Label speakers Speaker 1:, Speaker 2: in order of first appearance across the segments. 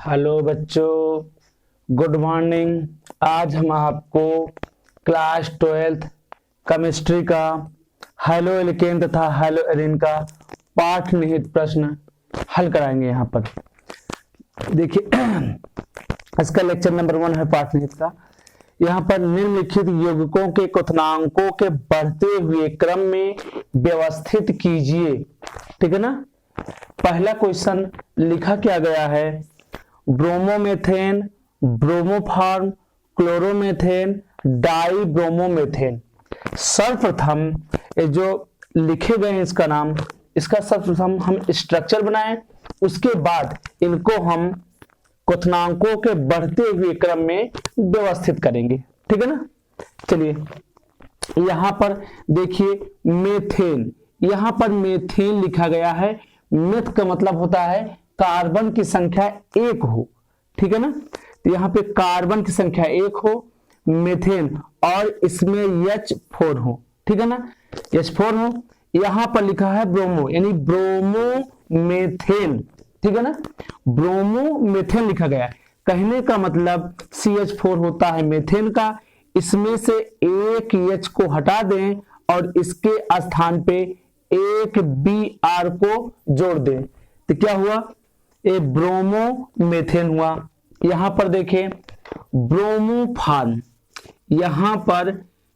Speaker 1: Hello बच्चों, good morning. आज हम आपको क्लास 12th केमिस्ट्री का हेलो एल्केन तथा हेलो एरीन का पाठ निहित प्रश्न हल कराएंगे। यहाँ पर देखिए इसका लेक्चर नंबर 1 है पाठ निहित का। यहाँ पर निम्नलिखित यौगिकों के क्वथनांकों के बढ़ते हुए क्रम में व्यवस्थित कीजिए। ठीक है ना। पहला क्वेश्चन लिखा क्या गया है, ब्रोमोमेथेन, ब्रोमोफॉर्म, क्लोरोमेथेन, डाईब्रोमोमेथेन। सर्वप्रथम ये जो लिखे गए हैं इसका नाम, इसका सर्वप्रथम हम स्ट्रक्चर बनाएं, उसके बाद इनको हम क्वथनांकों के बढ़ते हुए क्रम में व्यवस्थित करेंगे। ठीक है ना। चलिए यहां पर देखिए मेथेन, यहां पर मेथेन लिखा गया है। मेथ का मतलब होता है कार्बन की संख्या 1 हो। ठीक है ना। तो यहां पे कार्बन की संख्या 1 हो, मेथेन, और इसमें H4 हो। ठीक है ना, H4 हो। यहां पर लिखा है ब्रोमो, यानी ब्रोमोमेथेन। ठीक है ना, ब्रोमोमेथेन लिखा गया है। कहने का मतलब CH4 होता है मेथेन का, इसमें से एक H को हटा दें और इसके स्थान पे एक Br को जोड़ दें तो क्या हुआ, ये ब्रोमोमेथेन हुआ। यहां पर देखें ब्रोमोफॉर्म, यहां पर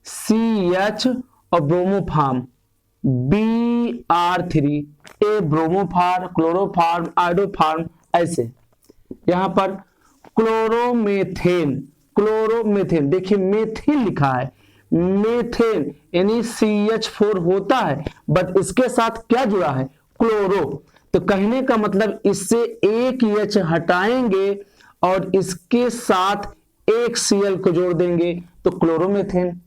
Speaker 1: CH और ब्रोमोफॉर्म Br3, ए ब्रोमोफॉर्म, क्लोरोफॉर्म, आयोडोफॉर्म, ऐसे। यहां पर क्लोरोमेथेन, क्लोरोमेथेन देखिए मेथेन लिखा है, मेथेन यानी CH4 होता है, बट इसके साथ क्या जुड़ा है, क्लोरो। तो कहने का मतलब इससे एक H हटाएंगे और इसके साथ एक Cl को जोड़ देंगे तो क्लोरोमेथेन।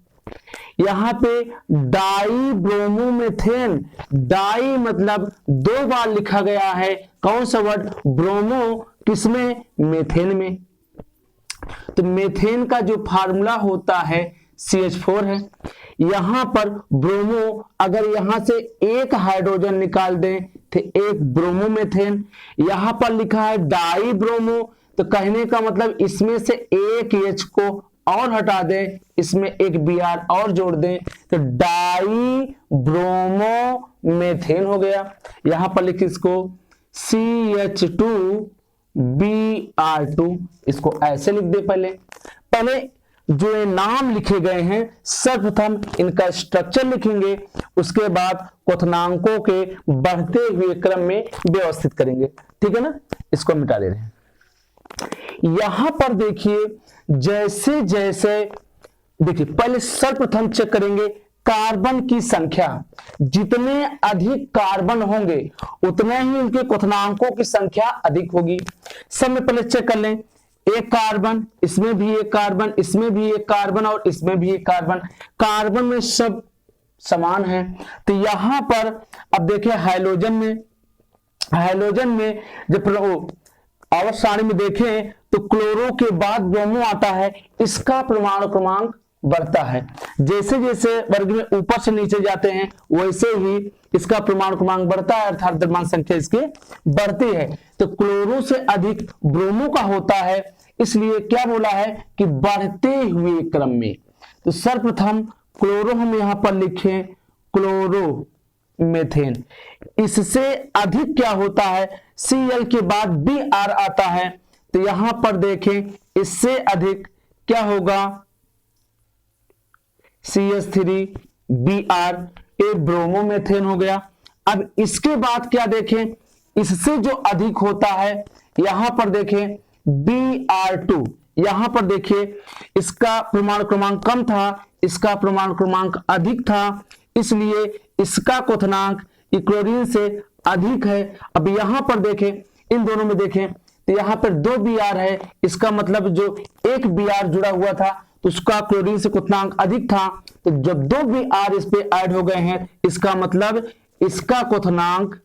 Speaker 1: यहां पे डाई ब्रोमोमेथेन, डाई मतलब 2 बार लिखा गया है। कौन सा वर्ड, ब्रोमो, किसमें, मेथेन में। तो मेथेन का जो फार्मूला होता है CH4 है। यहां पर ब्रोमो, अगर यहां से एक हाइड्रोजन निकाल दें तो एक ब्रोमोमेथेन। यहां पर लिखा है डाई ब्रोमो, तो कहने का मतलब इसमें से एक H को और हटा दें, इसमें एक Br और जोड़ दें तो डाई ब्रोमोमेथेन हो गया। यहां पर लिखिए इसको CH2Br2, इसको ऐसे लिख दे। पहले जो ये नाम लिखे गए हैं सर्वप्रथम इनका स्ट्रक्चर लिखेंगे, उसके बाद क्वथनांकों के बढ़ते हुए क्रम में व्यवस्थित करेंगे। ठीक है ना, इसको मिटा दे रहे हैं। यहां पर देखिए जैसे जैसे देखिए पहले सर्वप्रथम चेक करेंगे कार्बन की संख्या। जितने अधिक कार्बन होंगे उतने ही उनके क्वथनांकों की संख्या अधिक होगी। सब में पहले चेक कर लें, एक कार्बन, इसमें भी एक कार्बन, इसमें भी एक कार्बन और इसमें भी एक कार्बन। कार्बन में सब समान है। तो यहां पर अब देखिए हाइड्रोजन में जब आवर्त सारणी में देखें तो क्लोरो के बाद ब्रोमो आता है, इसका परमाणु क्रमांक बढ़ता है। जैसे जैसे वर्ग में ऊपर से नीचे जाते हैं वैसे ही इसका परमाणु क्रमांक बढ़ता है, अर्थात द्रव्यमान संख्या इसकी बढ़ती है। तो क्लोरो से अधिक ब्रोमो का होता है, इसलिए क्या बोला है कि बढ़ते हुए क्रम में। तो सर्वप्रथम क्लोरो हम यहां पर लिखें क्लोरोमेथेन। इससे अधिक क्या होता है, Cl के बाद Br आता है। तो यहां पर देखें इससे अधिक क्या होगा, CH3Br, एक ब्रोमोमेथेन हो गया। अब इसके बाद क्या देखें, इससे जो अधिक होता है यहां पर देखें Br2, यहां पर देखिए इसका परमाणु क्रमांक कम था, इसका परमाणु क्रमांक अधिक था, इसलिए इसका क्वथनांक क्लोरीन से अधिक है। अब यहां पर देखें, इन दोनों में देखें तो यहां पर 2 Br है, इसका मतलब जो एक Br जुड़ा हुआ था तो उसका क्लोरीन से क्वथनांक अधिक था। तो जब 2 Br इस पे ऐड हो गए हैं, इसका मतलब इसका क्वथनांक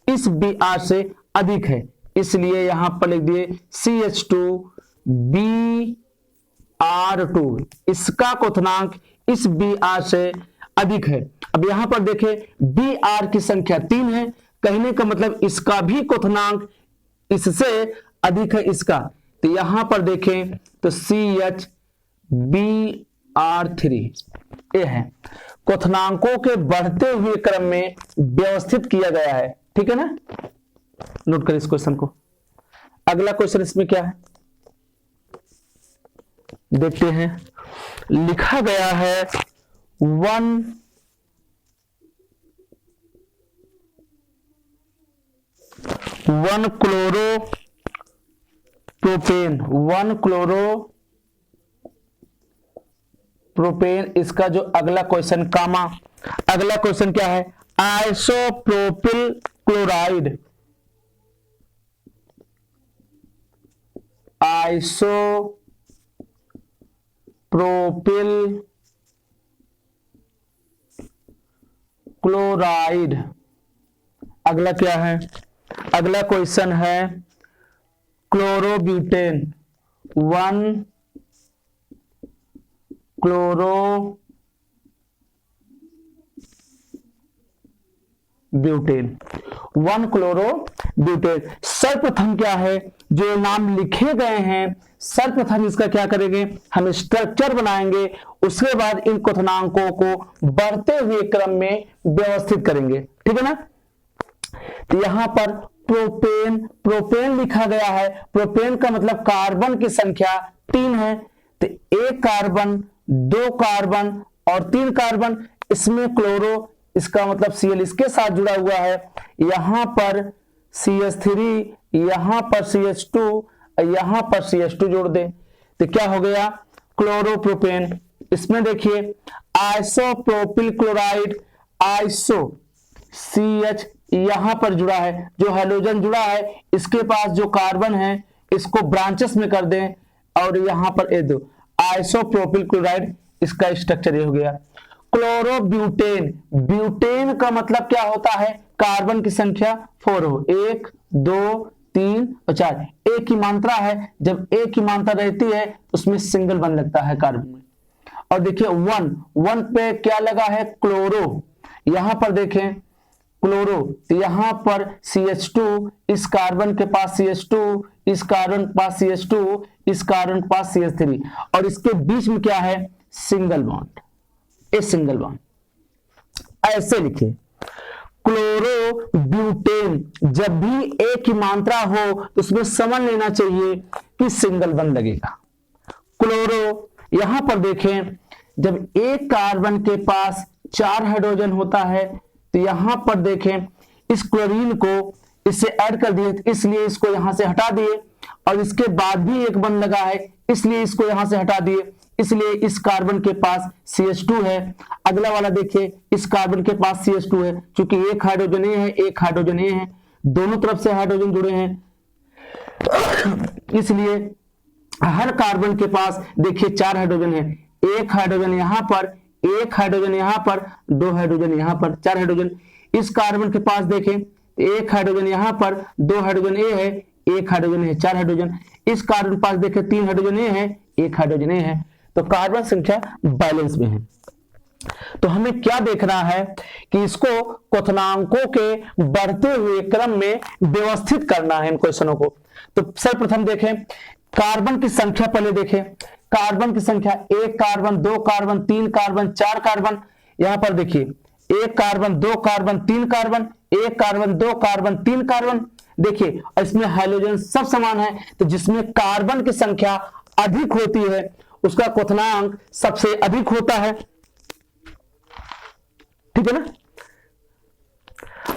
Speaker 1: इस Br से अधिक है, इसलिए यहां पर लिख दिए CH2Br2, इसका क्वथनांक इस Br से अधिक है। अब यहां पर देखें Br की संख्या 3 है, कहने का मतलब इसका भी क्वथनांक इससे अधिक है इसका, तो यहां पर देखें तो CHBr3 ये है, क्वथनांकों के बढ़ते हुए क्रम में व्यवस्थित किया गया है। ठीक है ना, नोट करें इस क्वेश्चन को। अगला क्वेश्चन इसमें क्या है देखते हैं। लिखा गया है 1 क्लोरोप्रोपेन, इसका जो अगला क्वेश्चन कामा, अगला क्वेश्चन क्या है, आइसोप्रोपिल क्लोराइड, आइसोप्रोपिल क्लोराइड। अगला क्या है, अगला क्वेश्चन है क्लोरोब्यूटेन, 1 क्लोरोब्यूटेन। सर्वप्रथम क्या है, जो नाम लिखे गए हैं सर्वप्रथम इसका क्या करेंगे, हम स्ट्रक्चर बनाएंगे, उसके बाद इन क्वथनांकों को बढ़ते हुए क्रम में व्यवस्थित करेंगे। ठीक है ना, तो यहां पर प्रोपेन लिखा गया है। प्रोपेन का मतलब कार्बन की संख्या 3 है, तो 1 कार्बन 2 कार्बन और 3 कार्बन, इसमें क्लोरो, इसका मतलब Cl इसके साथ जुड़ा हुआ है, यहां पर CH3, यहां पर CH2, यहां पर CH2 जोड़ दे, तो क्या हो गया क्लोरोप्रोपेन। इसमें देखिए आइसोप्रोपिल क्लोराइड, आइसो CH यहां पर जुड़ा है, जो हाइड्रोजन जुड़ा है इसके पास जो कार्बन है इसको ब्रांचेस में कर दें, और यहां पर ये दो आइसोप्रोपिल क्लोराइड, इसका स्ट्रक्चर ये हो गया। क्लोरोब्यूटेन, ब्यूटेन का मतलब क्या होता है, कार्बन की संख्या 4 हो, 1 2 3 और 4, एक ही मात्रा है, जब एक ही मात्रा रहती है उसमें सिंगल बन लगता है कार्बन में। और देखिए 1 पे क्या लगा है, क्लोरो, यहां पर देखें क्लोरो, तो यहां पर CH2, इस कार्बन के पास CH2, इस कार्बन के पास CH2, इस कार्बन के पास CH3, और इसके बीच में क्या है, single bond, a single bond. ऐसे लिखिए क्लोरोब्यूटेन, जब भी एक ही मात्रा हो तो उसमें समझ लेना चाहिए कि सिंगल बॉन्ड लगेगा। क्लोरो, यहां पर देखें जब एक कार्बन के पास 4 हाइड्रोजन होता है, तो यहां पर देखें इस क्लोरीन को इससे ऐड कर दिए, इसलिए इसको यहां से हटा दिए, और इसके बाद भी एक बंद लगा है इसलिए इसको यहां से हटा दिए, इसलिए इस कार्बन के पास CH2 है। अगला वाला देखिए, इस कार्बन के पास CH2 है, क्योंकि एक हाइड्रोजन ए है एक हाइड्रोजन ए है, दोनों तरफ से हाइड्रोजन जुड़े हैं, इसलिए हर कार्बन के पास देखिए 4 हाइड्रोजन है, एक हाइड्रोजन यहां पर, एक हाइड्रोजन यहां पर, 2 हाइड्रोजन यहां पर, 4 हाइड्रोजन। इस कार्बन के पास देखें एक हाइड्रोजन यहां पर, 2 हाइड्रोजन ए है, एक हाइड्रोजन है, 4 हाइड्रोजन। इस कार्बन के पास देखें 3 हाइड्रोजन ए है, एक हाइड्रोजन ए है, तो कार्बन संख्या बैलेंस में है। तो हमें क्या देखना है कि इसको क्वथनांकों के बढ़ते हुए क्रम में व्यवस्थित करना है इन क्वेश्चनों को। तो सर्वप्रथम देखें कार्बन की संख्या, पहले देखें कार्बन की संख्या, 1 कार्बन 2 कार्बन 3 कार्बन 4 कार्बन, यहां पर देखिए 1 carbon 2 carbon 3 carbon, 1 carbon 2 carbon 3 carbon, देखिए इसमें हाइड्रोजन सब समान है, तो जिसमें कार्बन की संख्या अधिक होती है उसका क्वथनांक सबसे अधिक होता है। ठीक है ना,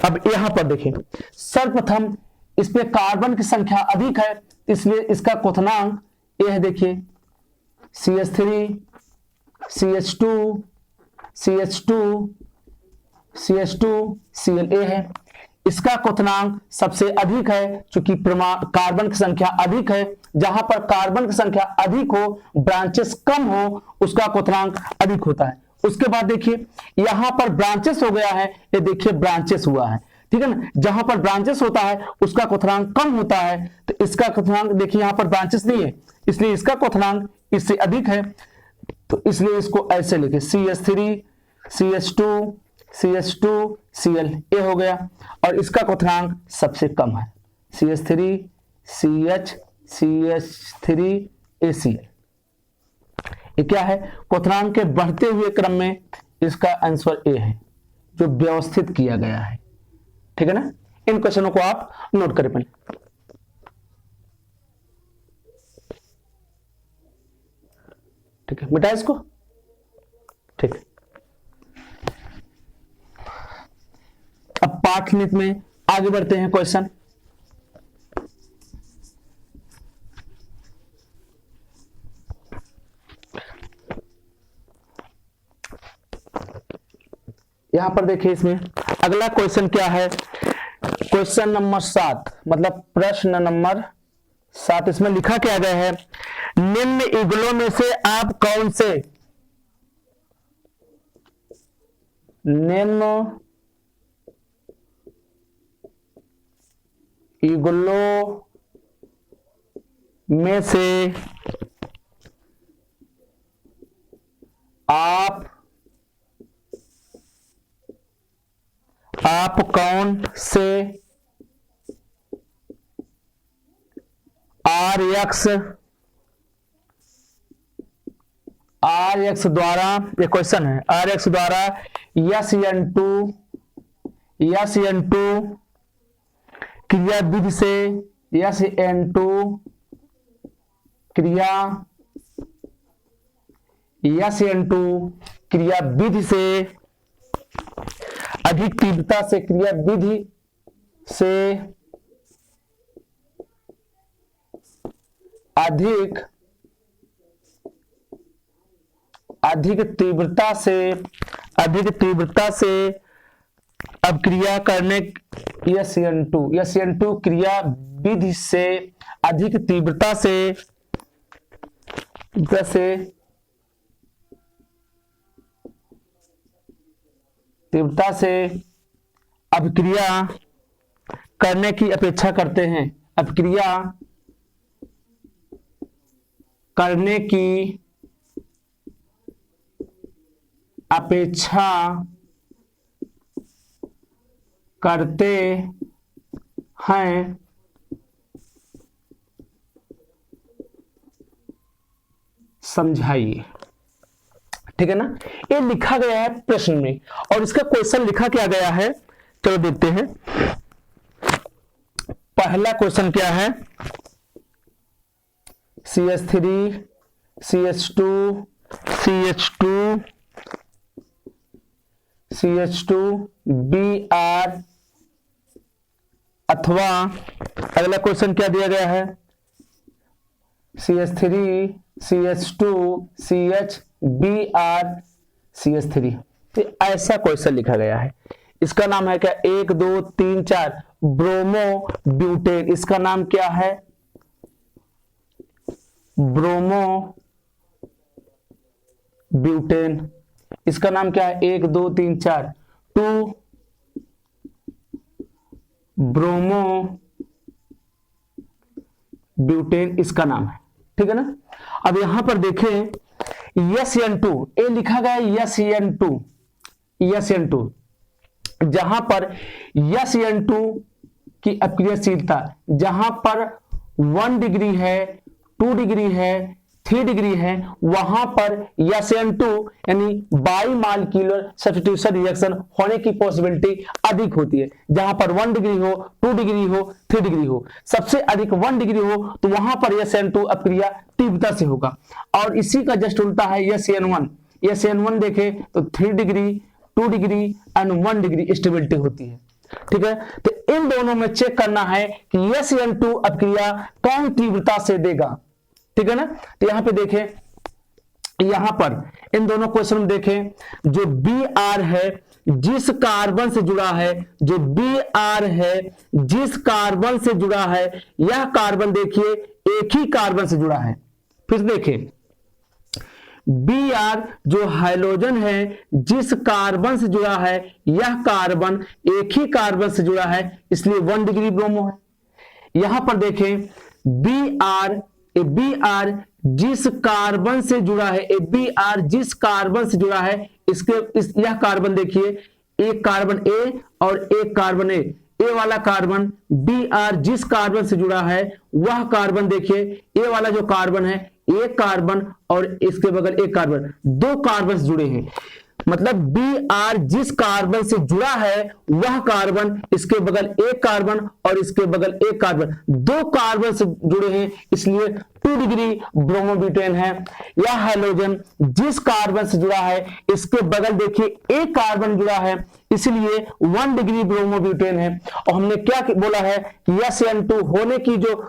Speaker 1: अब यहां पर देखें सर्वप्रथम इसमें कार्बन की संख्या अधिक है, इसलिए इसका क्वथनांक यह है, देखिए CH3 CH2 CH2 CH2 Cl है, इसका क्वथनांक सबसे अधिक है, क्योंकि कार्बन की संख्या अधिक है, जहां पर कार्बन की संख्या अधिक हो ब्रांचेस कम हो उसका क्वथनांक अधिक होता है। उसके बाद देखिए यहां पर ब्रांचेस हो गया है, ये देखिए ब्रांचेस हुआ है, ठीक है ना, जहां पर ब्रांचेस होता है उसका क्वथनांक कम होता है, तो इसका क्वथनांक देखिए यहां पर ब्रांचेस नहीं है इसलिए इसका क्वथनांक इससे अधिक है, तो इसलिए इसको ऐसे लिखे CH3 CH2 CH2 Cl, ये हो गया, और इसका क्वथनांक सबसे कम है CH3 CH3ACl। ये क्या है? क्वथनांक के बढ़ते हुए क्रम में इसका आंसर ए है, जो व्यवस्थित किया गया है। ठीक है ना? इन क्वेश्चनों को आप नोट करें पहले। ठीक है, मिटा इसको। ठीक है, अब पाठनीति में आगे बढ़ते हैं। क्वेश्चन यहां पर देखिए, इसमें अगला क्वेश्चन क्या है? क्वेश्चन नंबर 7, मतलब प्रश्न नंबर 7। इसमें लिखा क्या गया है? निम्न युगलों में से आप कौन से निम्न युगलों में से आप कौन से RX द्वारा, ये क्वेश्चन है, RX द्वारा SN2 क्रिया विधि से SN2 क्रिया विधि से अधिक तीव्रता से क्रिया विधि से अधिक तीव्रता से अपक्रिया करने SN2 क्रिया विधि से अधिक तीव्रता से अपक्रिया करने की अपेक्षा करते हैं। अपक्रिया करने की अपेक्षा करते हैं। समझाइए। ठीक है ना? ये लिखा गया है प्रश्न में, और इसका क्वेश्चन लिखा क्या गया है, चलो देखते हैं। पहला क्वेश्चन क्या है? CH3 CH2 Br, अथवा अगला क्वेश्चन क्या दिया गया है? CH3 CH2 CH Br CH3। तो ऐसा क्वेश्चन लिखा गया है। इसका नाम है क्या? 1 2 3 4 ब्रोमो ब्यूटेन। इसका नाम क्या है? Bromo butane. इसका नाम क्या है? 1 2 3 4 2 ब्रोमो ब्यूटेन इसका नाम है। ठीक है ना? अब यहां पर देखें SN2, ये लिखा गया है SN2, जहां पर SN2 की अपक्रियाशीलता जहां पर 1 डिग्री है, 2 डिग्री है, 3 डिग्री है, वहां पर SN2 यानी बाइमॉलिक्यूलर सब्स्टिट्यूशन रिएक्शन होने की पॉसिबिलिटी अधिक होती है। जहां पर 1 डिग्री हो, 2 डिग्री हो, 3 डिग्री हो, सबसे अधिक 1 डिग्री हो तो वहां पर SN2 अपक्रिया तीव्रता से होगा। और इसी का जस्ट उल्टा है SN1 देखे तो 3 degree, 2 degree and 1 degree stability होती है। ठीक है? तो इन दोनों में चेक करना है कि SN2 अपक्रिया कौन तीव्रता से देगा। ठीक है ना? तो यहां पे देखें, यहां पर इन दोनों क्वेश्चन में देखें, जो Br है जिस कार्बन से जुड़ा है, जो Br है जिस कार्बन से जुड़ा है, यह कार्बन देखिए एक ही कार्बन से जुड़ा है। फिर देखें Br जो हाइड्रोजन है जिस कार्बन से जुड़ा है, यह कार्बन एक ही कार्बन से जुड़ा है, इसलिए 1 डिग्री ब्रोमो है। यहां पर देखें Br जिस कार्बन से जुड़ा है, Br जिस कार्बन से जुड़ा है, यह कार्बन देखिए, एक कार्बन A और एक कार्बन A, ए वाला कार्बन Br जिस कार्बन से जुड़ा है वह कार्बन, देखिए ए वाला जो कार्बन है एक कार्बन और इसके बगल एक कार्बन, दो कार्बन जुड़े हैं, मतलब Br जिस कार्बन से जुड़ा है वह कार्बन, इसके बगल एक कार्बन और इसके बगल एक कार्बन, दो कार्बन से जुड़े हैं, इसलिए 2 डिग्री ब्रोमोब्यूटेन है। या हाइड्रोजन जिस कार्बन से जुड़ा है इसके बगल देखिए एक कार्बन जुड़ा है, इसलिए 1 डिग्री ब्रोमोब्यूटेन है। और हमने क्या बोला है कि SN2 होने की जो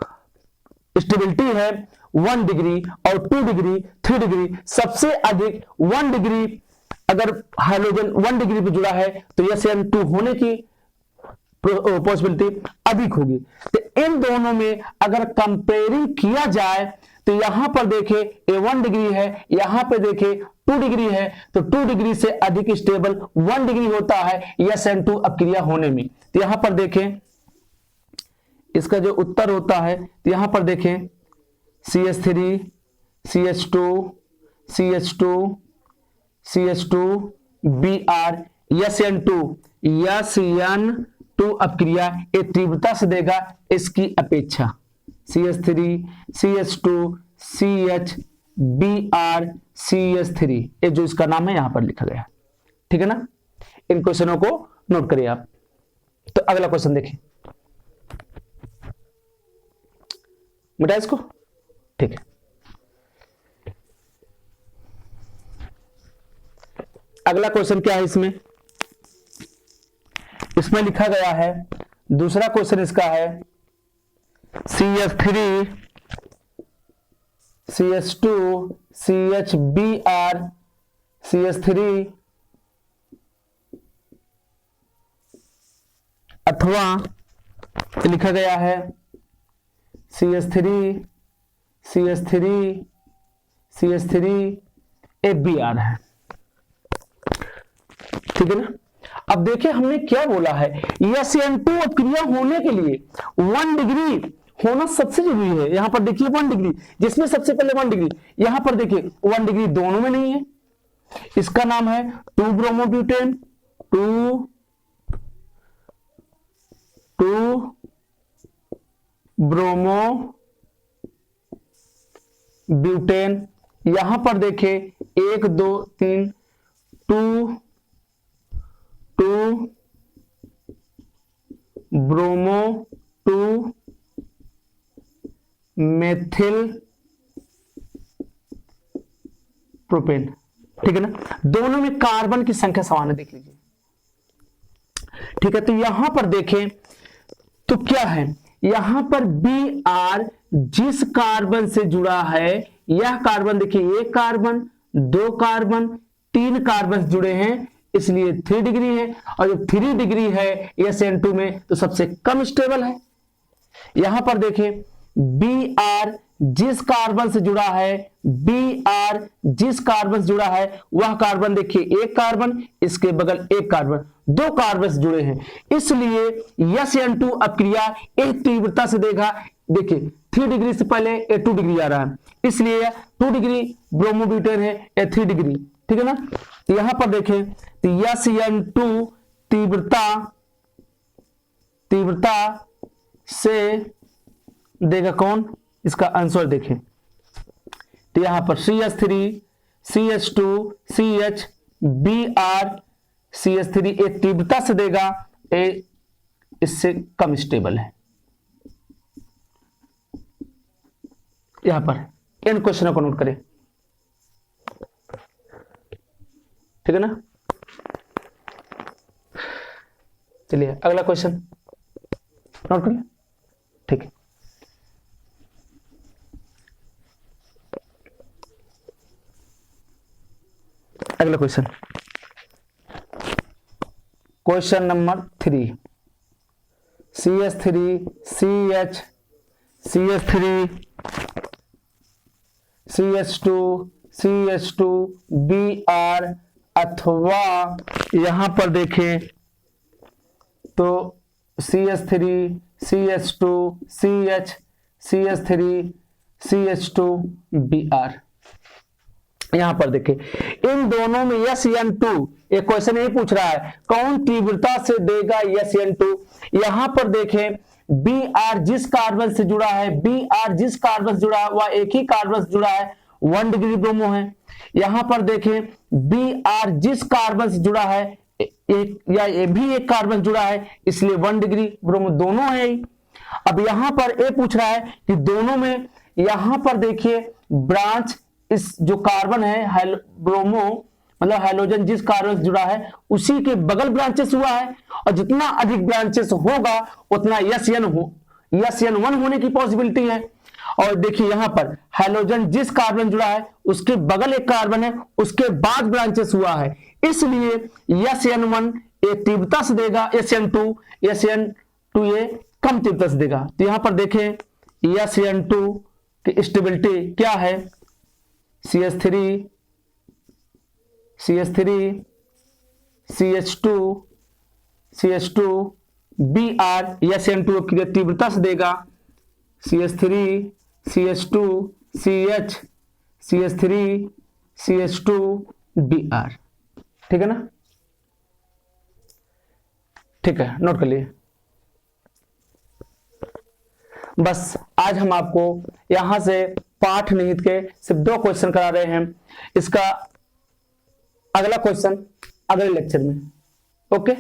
Speaker 1: स्टेबिलिटी है 1 डिग्री और 2 डिग्री 3 डिग्री, सबसे अधिक 1 डिग्री, अगर हाइड्रोजन 1 डिग्री पे जुड़ा है तो SN2 होने की पॉसिबिलिटी अधिक होगी। तो इन दोनों में अगर कंपेयरिंग किया जाए तो यहां पर देखें ये 1 डिग्री है, यहां पे देखें 2 डिग्री है, तो 2 डिग्री से अधिक स्टेबल 1 डिग्री होता है SN2 अपक्रिया होने में। तो यहां पर देखें इसका जो उत्तर होता है, तो यहां पर देखें CH3 CH2 CH2 CH2 Br SN2 अपक्रिया ये तीव्रता से देगा इसकी अपेक्षा। CH3 CH2 CH Br CH3 ये जो इसका नाम है यहां पर लिखा गया, ठीक है ना। इन क्वेश्चनों को नोट करिए आप। तो अगला क्वेश्चन देखिए, मिटा इसको, ठीक है। अगला क्वेश्चन क्या है इसमें लिखा गया है, दूसरा क्वेश्चन इसका है CH3 CH2 CH Br CH3 अथवा लिखा गया है CH3 CH3 CH3 Br है, ठीक है ना। अब देखिए हमने क्या बोला है, SN2 अपक्रिया होने के लिए 1 डिग्री होना सबसे जरूरी है। यहां पर देखिए 1 डिग्री, जिसमें सबसे पहले 1 डिग्री, यहां पर देखिए 1 डिग्री दोनों में नहीं है, इसका नाम है 2 ब्रोमोब्यूटेन 2 ब्रोमोब्यूटेन। यहां पर देखिए 1 2 3 2 ब्रोमो 2 मेथिल प्रोपेन, ठीक है ना। दोनों में कार्बन की संख्या समान है, देख लीजिए, ठीक है। तो यहां पर देखें तो क्या है, यहां पर Br जिस कार्बन से जुड़ा है यह कार्बन देखिए एक कार्बन 2 कार्बन 3 कार्बन जुड़े हैं, इसलिए 3 डिग्री है। और जब 3 डिग्री है SN2 में तो सबसे कम स्टेबल है। यहां पर देखें Br जिस कार्बन से जुड़ा है, Br जिस कार्बन से जुड़ा है वह कार्बन देखिए एक कार्बन, इसके बगल एक कार्बन, 2 कार्बन से जुड़े हैं, इसलिए SN2 अपक्रिया एक तीव्रता से देगा। देखिए 3 डिग्री से पहले ये 2 डिग्री आ रहा है, इसलिए 2 डिग्री ब्रोमोब्यूटेन है, ये 3 डिग्री, ठीक है ना। तो यहां पर देखें तो SN2 तीव्रता से देगा कौन, इसका आंसर देखें। तो यहां पर CH3 CH2 CH Br CH3 एक तीव्रता से देगा, ए इससे कम स्टेबल है। यहां पर इन क्वेश्चनों को नोट करें, ठीक है ना। चलिए अगला क्वेश्चन नोट करिए, ठीक है। अगला question, question number 3, CH3 CH CH3 CH2 CH2 Br अथवा यहां पर देखें तो CH3 CH2 CH CH3 CH2 Br। यहां पर देखिए इन दोनों में SN2, एक क्वेश्चन यही पूछ रहा है कौन तीव्रता से देगा SN2। यहां पर देखें Br जिस कार्बन से जुड़ा है, Br जिस कार्बन से जुड़ा है वह एक ही कार्बन से जुड़ा है 1 डिग्री ब्रोमो है। यहां पर देखें Br जिस कार्बन से जुड़ा है एक या ये भी एक कार्बन जुड़ा है इसलिए 1 डिग्री ब्रोमो दोनों है। अब यहां पर ए पूछ रहा है कि दोनों में, यहां पर देखिए ब्रांच इस जो कार्बन है ब्रोमो मतलब हाइड्रोजन जिस कार्बन से जुड़ा है उसी के बगल ब्रांचेस हुआ है और जितना अधिक ब्रांचेस होगा उतना SN1 होने की पॉसिबिलिटी है। और देखिए यहां पर हाइड्रोजन जिस कार्बन जुड़ा है उसके बगल एक कार्बन है उसके बाद ब्रांचेस हुआ है इसलिए SN1 ये तीव्रता से देगा, SN2 ये कम तीव्रता से देगा। तो यहां पर देखें SN2 की स्टेबिलिटी क्या है, CH3 CH2 Br SN2 की तीव्रता से देगा CH3 CH2 CH CH3 CH2 Br। ठीक है ना, ठीक है, नोट कर लिए। बस आज हम आपको यहां से पाठ निहित के सिर्फ 2 क्वेश्चन करा रहे हैं। इसका अगला क्वेश्चन अगले लेक्चर में। Okay,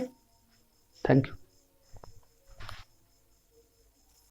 Speaker 1: thank you.